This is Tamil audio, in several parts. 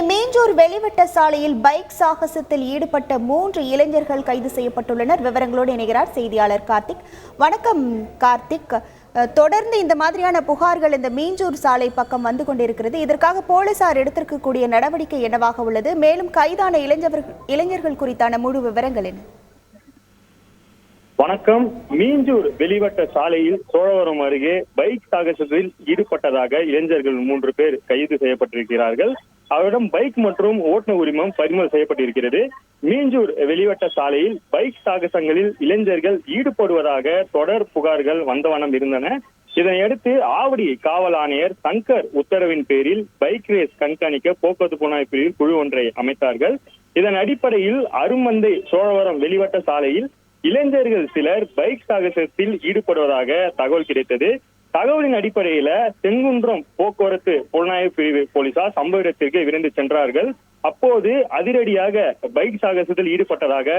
மீஞ்சூர் வெளிவட்ட சாலையில் பைக் சாகசத்தில் ஈடுபட்ட 3 இளைஞர்கள் கைது செய்யப்பட்டுள்ளனர். விவரங்களோடு இணைகிறார் செய்தியாளர் கார்த்திக். வணக்கம் கார்த்திக். தொடர்ந்து இந்த மாதிரியான புகார்கள் இந்த மீஞ்சூர் சாலை பக்கம் வந்து கொண்டிருக்கிறது. இதற்காக போலீசார் எடுத்திருக்கக்கூடிய நடவடிக்கை என்னவாக உள்ளது? மேலும் கைதான இளைஞர்கள் குறித்தான முழு விவரங்கள் என்ன? வணக்கம். மீஞ்சூர் வெளிவட்ட சாலையில் சோழவரம் அருகே பைக் சாகசத்தில் ஈடுபட்டதாக இளைஞர்கள் 3 பேர் கைது செய்யப்பட்டிருக்கிறார்கள். அவரிடம் பைக் மற்றும் ஓட்டுநர் உரிமம் பறிமுதல் செய்யப்பட்டிருக்கிறது. மீஞ்சூர் வெளிவட்ட சாலையில் பைக் சாகசங்களில் இளைஞர்கள் ஈடுபடுவதாக தொடர் புகார்கள் வந்த வண்ணம் இருந்தன. இதனையடுத்து ஆவடி காவல் ஆணையர் சங்கர் உத்தரவின் பேரில் பைக் ரேஸ் கண்காணிக்க போக்குவரத்து புலனாய்வு பிரிவில் குழு ஒன்றை அமைத்தார்கள். இதன் அடிப்படையில் அருமந்தை சோழவரம் வெளிவட்ட சாலையில் இளைஞர்கள் சிலர் பைக் சாகசத்தில் ஈடுபடுவதாக தகவல் கிடைத்தது. தகவலின் அடிப்படையில செங்குன்றம் போக்குவரத்து புலனாய்வு பிரிவு போலீசார் சம்பவ இடத்திற்கு விரைந்து சென்றார்கள். அப்போது அதிரடியாக பைக் சாகசத்தில் ஈடுபட்டதாக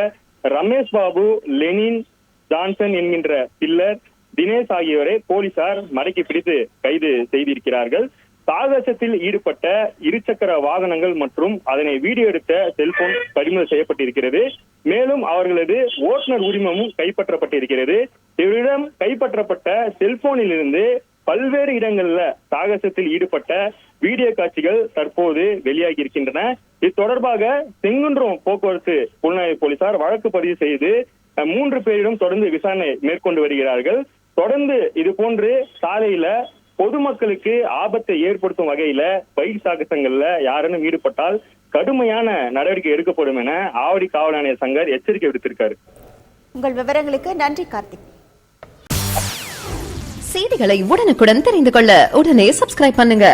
ரமேஷ் பாபு, லெனின், ஜான்சன் என்கின்ற பில்லர், தினேஷ் ஆகியோரை போலீசார் மடக்கி பிடித்து கைது செய்திருக்கிறார்கள். சாகசத்தில் ஈடுபட்ட இருசக்கர வாகனங்கள் மற்றும் அதனை வீடியோ எடுத்த செல்போன் பறிமுதல் செய்யப்பட்டிருக்கிறது. மேலும் அவர்களது ஓட்டுநர் உரிமமும் கைப்பற்றப்பட்டிருக்கிறது. இவரிடம் கைப்பற்றப்பட்ட செல்போனில் இருந்து பல்வேறு இடங்கள்ல சாகசத்தில் ஈடுபட்ட வீடியோ காட்சிகள் தற்போது வெளியாகி இருக்கின்றன. இது தொடர்பாக செங்குன்றம் போக்குவரத்து புலனாய்வு போலீசார் வழக்கு பதிவு செய்து 3 பேரிடம் தொடர்ந்து விசாரணை மேற்கொண்டு வருகிறார்கள். தொடர்ந்து இது போன்று சாலையில பொதுமக்களுக்கு ஆபத்தை ஏற்படுத்தும் வகையில பைக் சாகசங்கள்ல யாரும் ஈடுபட்டால் கடுமையான நடவடிக்கை எடுக்கப்படும் என ஆவடி காவல் ஆணையர் சங்கர் எச்சரிக்கை விடுத்திருக்காரு. உங்கள் விவரங்களுக்கு நன்றி கார்த்திக். செய்திகளை உடனுக்குடன் தெரிந்து கொள்ள உடனே சப்ஸ்கிரைப் பண்ணுங்க.